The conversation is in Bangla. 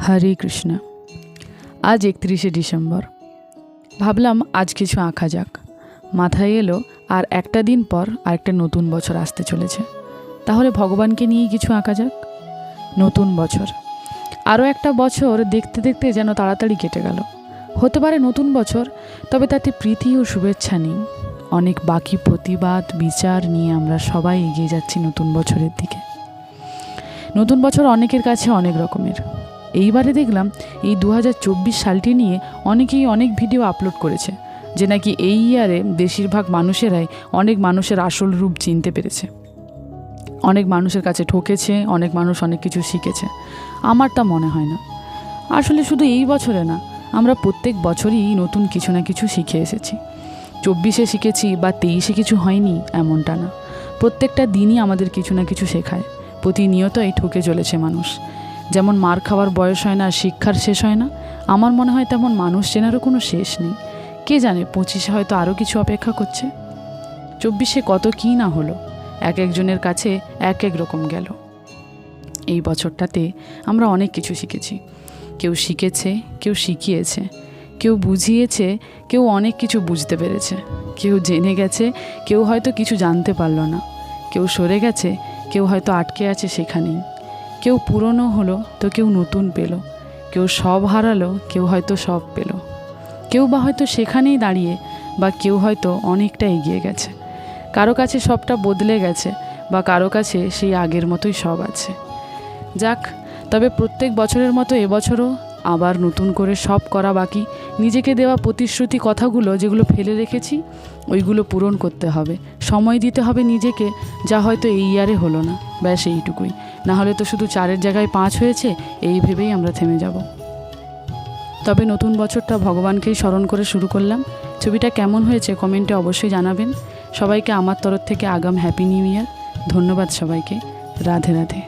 হরে কৃষ্ণ। আজ 31শে ডিসেম্বর। ভাবলাম আজ কিছু আঁকা যাক। মাথায় এলো আর একটা দিন পর আরেকটা নতুন বছর আসতে চলেছে, তাহলে ভগবানকে নিয়েই কিছু আঁকা যাক। নতুন বছর, আরও একটা বছর দেখতে দেখতে যেন তাড়াতাড়ি কেটে গেল। হতে পারে নতুন বছর, তবে তাতে প্রীতি ও শুভেচ্ছা নেই। অনেক বাকি প্রতিবাদ বিচার নিয়ে আমরা সবাই এগিয়ে যাচ্ছি নতুন বছরের দিকে। নতুন বছর অনেকের কাছে অনেক রকমের। এইবারে দেখলাম এই 2024 সালটি নিয়ে অনেকেই অনেক ভিডিও আপলোড করেছে, যে নাকি এই ইয়ারে বেশিরভাগ মানুষেরাই অনেক মানুষের আসল রূপ চিনতে পেরেছে, অনেক মানুষের কাছে ঠকেছে, অনেক মানুষ অনেক কিছু শিখেছে। আমার তা মনে হয় না। আসলে শুধু এই বছরে না, আমরা প্রত্যেক বছরই নতুন কিছু না কিছু শিখে এসেছি। 24-এ শিখেছি বা 23-এ কিছু হয়নি এমনটা না। প্রত্যেকটা দিনই আমাদের কিছু না কিছু শেখায়। প্রতিনিয়তই ঠকে চলেছে মানুষ। যেমন মার খাওয়ার বয়স হয় না, শিক্ষার শেষ হয় না, আমার মনে হয় তেমন মানুষ চেনারও কোনো শেষ নেই। কে জানে 25-এ হয়তো আরও কিছু অপেক্ষা করছে। 24-এ কত কী না হলো, এক একজনের কাছে এক এক রকম গেল। এই বছরটাতে আমরা অনেক কিছু শিখেছি। কেউ শিখেছে, কেউ শিখিয়েছে, কেউ বুঝিয়েছে, কেউ অনেক কিছু বুঝতে পেরেছে, কেউ জেনে গেছে, কেউ হয়তো কিছু জানতে পারল না, কেউ সরে গেছে, কেউ হয়তো আটকে আছে সেখানেই। কেউ পুরনো হলো তো কেউ নতুন পেল, কেউ সব হারালো, কেউ হয়তো সব পেল, কেউ বা হয়তো সেখানেই দাঁড়িয়ে, বা কেউ হয়তো অনেকটা এগিয়ে গেছে। কারো কাছে সবটা বদলে গেছে, বা কারো কাছে সেই আগের মতোই সব আছে। যাক, তবে প্রত্যেক বছরের মতো এবছরও আবার নতুন করে সব করা বাকি। নিজেকে দেওয়া প্রতিশ্রুতি কথাগুলো যেগুলো ফেলে রেখেছি, ওইগুলো পূরণ করতে হবে। সময় দিতে হবে নিজেকে, যা হয়তো এই ইয়ারে হলো না। ব্যাস এইটুকুই। না হলে তো শুধু 4-এর জায়গায় 5 হয়েছে, এই ভেবেই আমরা থেমে যাব। তবে নতুন বছরটা ভগবানকেই স্মরণ করে শুরু করলাম। ছবিটা কেমন হয়েছে কমেন্টে অবশ্যই জানাবেন। সবাইকে আমার তরফ থেকে আগাম হ্যাপি নিউ ইয়ার। ধন্যবাদ সবাইকে। রাধে রাধে।